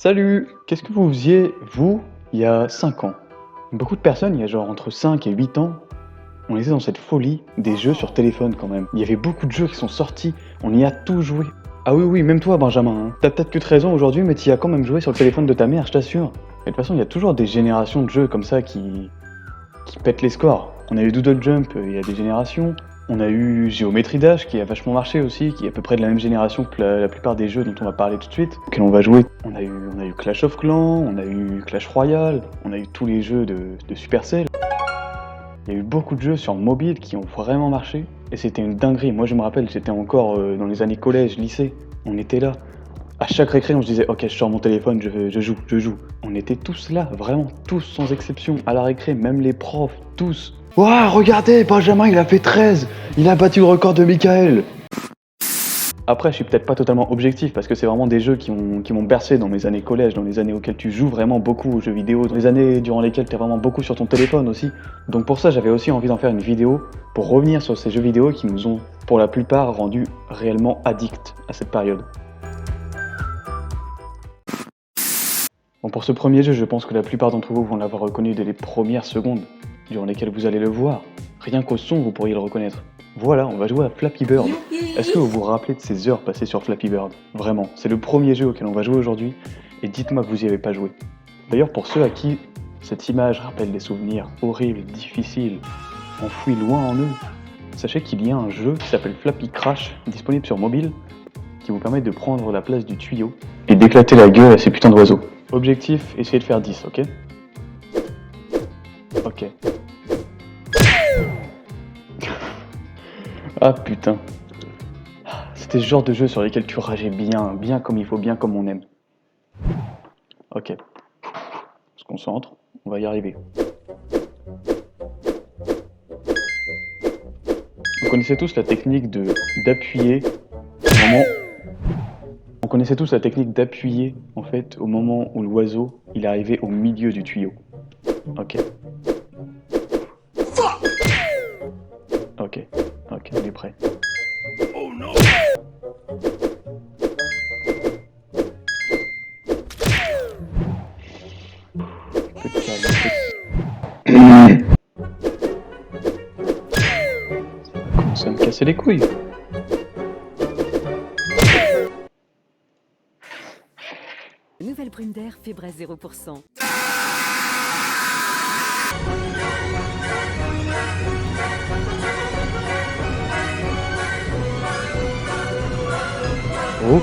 Salut! Qu'est-ce que vous faisiez, vous, il y a 5 ans? Beaucoup de personnes, il y a genre entre 5 et 8 ans, on était dans cette folie des jeux sur téléphone quand même. Il y avait beaucoup de jeux qui sont sortis, on y a tous joué. Ah oui, oui, même toi, Benjamin, hein. T'as peut-être que 13 ans aujourd'hui, mais t'y as quand même joué sur le téléphone de ta mère, je t'assure. Mais de toute façon, il y a toujours des générations de jeux comme ça qui pètent les scores. On a eu Doodle Jump il y a des générations. On a eu Géométrie Dash qui a vachement marché aussi, qui est à peu près de la même génération que la plupart des jeux dont on va parler tout de suite, auxquels on va jouer. On a eu Clash of Clans, on a eu Clash Royale, on a eu tous les jeux de Supercell. Il y a eu beaucoup de jeux sur mobile qui ont vraiment marché, et c'était une dinguerie. Moi je me rappelle, j'étais encore dans les années collège, lycée, on était là. À chaque récré, on se disait ok, je sors mon téléphone, je joue. On était tous là, vraiment tous sans exception, à la récré, même les profs, tous. Waouh, regardez, Benjamin, il a fait 13. Il a battu le record de Michael. Après, je suis peut-être pas totalement objectif parce que c'est vraiment des jeux qui m'ont bercé dans mes années collège, dans les années auxquelles tu joues vraiment beaucoup aux jeux vidéo, dans les années durant lesquelles tu es vraiment beaucoup sur ton téléphone aussi. Donc pour ça, j'avais aussi envie d'en faire une vidéo pour revenir sur ces jeux vidéo qui nous ont, pour la plupart, rendus réellement addicts à cette période. Bon, pour ce premier jeu, je pense que la plupart d'entre vous vont l'avoir reconnu dès les premières secondes durant lesquelles vous allez le voir. Rien qu'au son, vous pourriez le reconnaître. Voilà, on va jouer à Flappy Bird. Est-ce que vous vous rappelez de ces heures passées sur Flappy Bird? Vraiment, c'est le premier jeu auquel on va jouer aujourd'hui, et dites-moi que vous y avez pas joué. D'ailleurs, pour ceux à qui cette image rappelle des souvenirs horribles, difficiles, enfouis loin en eux, sachez qu'il y a un jeu qui s'appelle Flappy Crash, disponible sur mobile, qui vous permet de prendre la place du tuyau et d'éclater la gueule à ces putains d'oiseaux. Objectif, essayez de faire 10, ok? Ok. Ah putain. C'était ce genre de jeu sur lesquels tu rageais bien comme il faut, bien comme on aime. Ok. On se concentre, on va y arriver. Vous connaissez tous la technique d'appuyer au moment... On connaissait tous la technique d'appuyer, en fait, au moment où l'oiseau, il arrivait au milieu du tuyau. Ok. Ok, on est prêt. Oh non! Ça va me casser les couilles. Nouvelle prune d'air fibre à 0%. Oh.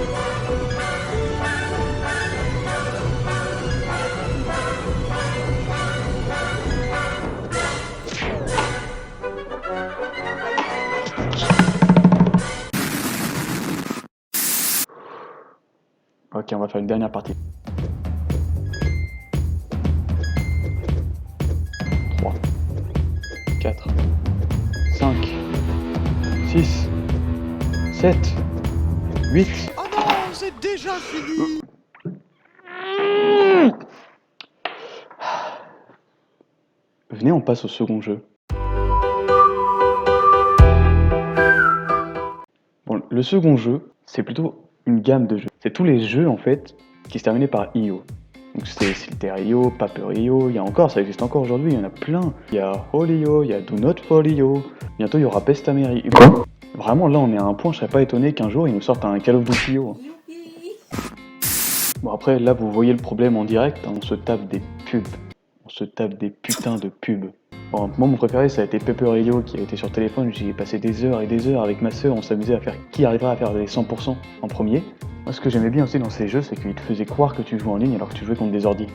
Ok, on va faire une dernière partie. 3, 4, 5, 6, 7, 8... Oh non, c'est déjà fini! Venez, on passe au second jeu. Bon, le second jeu, c'est plutôt une gamme de jeux. C'est tous les jeux, en fait, qui se terminaient par IO. Donc c'est Silter.io, Paper.io, il y a encore, ça existe encore aujourd'hui, il y en a plein. Il y a Hole.io, il y a Do Not Fall.io, bientôt il y aura Pestameri. Quoi? Vraiment, là, on est à un point, je serais pas étonné qu'un jour, ils nous sortent un Call of Duty.io. Bon, après, là, vous voyez le problème en direct, hein, on se tape des pubs. On se tape des putains de pubs. Bon, moi, mon préféré, ça a été Paper.io qui a été sur téléphone. J'y ai passé des heures et des heures avec ma sœur. On s'amusait à faire qui arrivera à faire les 100% en premier. Moi, ce que j'aimais bien aussi dans ces jeux, c'est qu'ils te faisaient croire que tu jouais en ligne alors que tu jouais contre des ordis.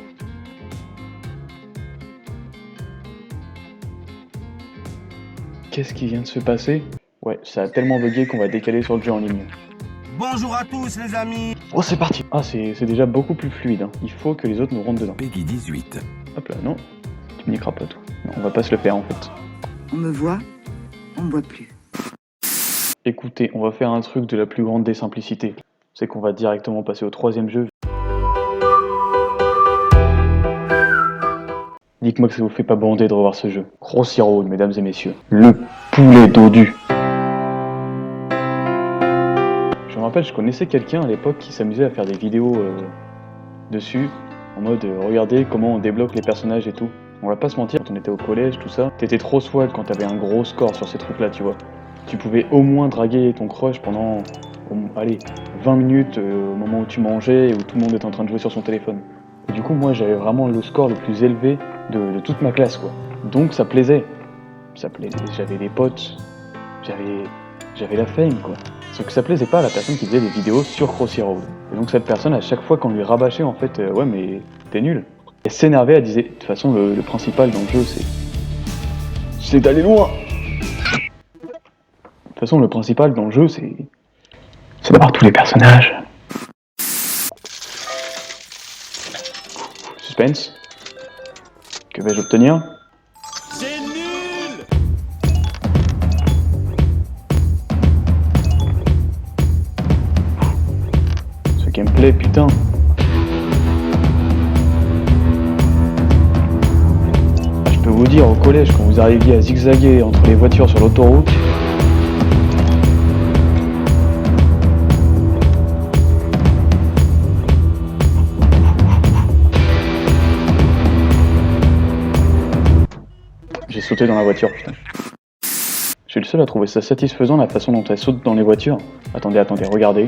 Qu'est-ce qui vient de se passer? Ouais, ça a tellement bugué qu'on va décaler sur le jeu en ligne. Bonjour à tous les amis! Oh, c'est parti! Ah, c'est déjà beaucoup plus fluide, hein. Il faut que les autres nous rentrent dedans. Peggy 18. Hop là, non. Tu me niqueras pas tout. Non, on va pas se le faire en fait. On me voit, on me voit plus. Écoutez, on va faire un truc de la plus grande des simplicités. C'est qu'on va directement passer au troisième jeu. Dites-moi que ça vous fait pas bander de revoir ce jeu. Crossy Road, mesdames et messieurs. Le poulet dodu. Je me rappelle, je connaissais quelqu'un à l'époque qui s'amusait à faire des vidéos dessus, en mode regardez comment on débloque les personnages et tout. On va pas se mentir, quand on était au collège, tout ça, t'étais trop swag quand t'avais un gros score sur ces trucs-là, tu vois. Tu pouvais au moins draguer ton crush pendant, allez, 20 minutes au moment où tu mangeais et où tout le monde était en train de jouer sur son téléphone. Et du coup, moi, j'avais vraiment le score le plus élevé de toute ma classe, quoi. Donc ça plaisait. J'avais des potes, j'avais la fame, quoi. Sauf que ça plaisait pas à la personne qui faisait des vidéos sur Crossy Road. Et donc cette personne, à chaque fois qu'on lui rabâchait, en fait, ouais, mais t'es nul. Elle s'énervait, elle disait, de toute façon, le principal dans le jeu, c'est d'aller loin. De toute façon, le principal dans le jeu, c'est d'avoir tous les personnages. Suspense. Que vais-je obtenir? C'est nul. Ce gameplay, putain. Je peux vous dire, au collège, quand vous arriviez à zigzaguer entre les voitures sur l'autoroute, j'ai sauté dans la voiture, putain. Je suis le seul à trouver ça satisfaisant la façon dont elle saute dans les voitures. Attendez, regardez.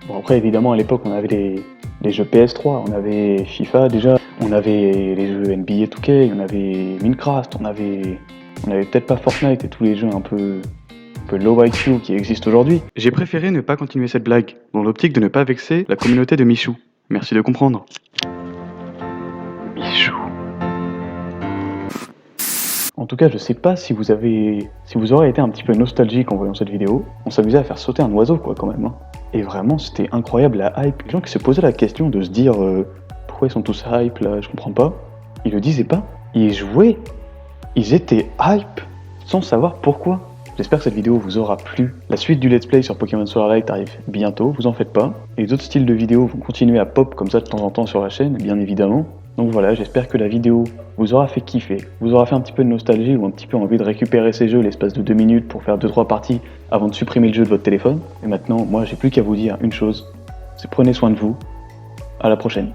Bon, après, évidemment, à l'époque, on avait les jeux PS3, on avait FIFA déjà, on avait les jeux NBA 2K, on avait Minecraft, on avait peut-être pas Fortnite et tous les jeux un peu low IQ qui existent aujourd'hui. J'ai préféré ne pas continuer cette blague, dans l'optique de ne pas vexer la communauté de Michou. Merci de comprendre. Michou. En tout cas, je sais pas si vous aurez été un petit peu nostalgique en voyant cette vidéo. On s'amusait à faire sauter un oiseau, quoi, quand même. Hein. Et vraiment, c'était incroyable la hype. Les gens qui se posaient la question de se dire pourquoi ils sont tous hype là, je comprends pas. Ils le disaient pas. Ils jouaient. Ils étaient hype sans savoir pourquoi. J'espère que cette vidéo vous aura plu. La suite du let's play sur Pokémon Solar Light arrive bientôt, vous en faites pas. Et les autres styles de vidéos vont continuer à pop comme ça de temps en temps sur la chaîne, bien évidemment. Donc voilà, j'espère que la vidéo vous aura fait kiffer, vous aura fait un petit peu de nostalgie ou un petit peu envie de récupérer ces jeux l'espace de 2 minutes pour faire 2-3 parties avant de supprimer le jeu de votre téléphone. Et maintenant, moi j'ai plus qu'à vous dire une chose, c'est prenez soin de vous, à la prochaine.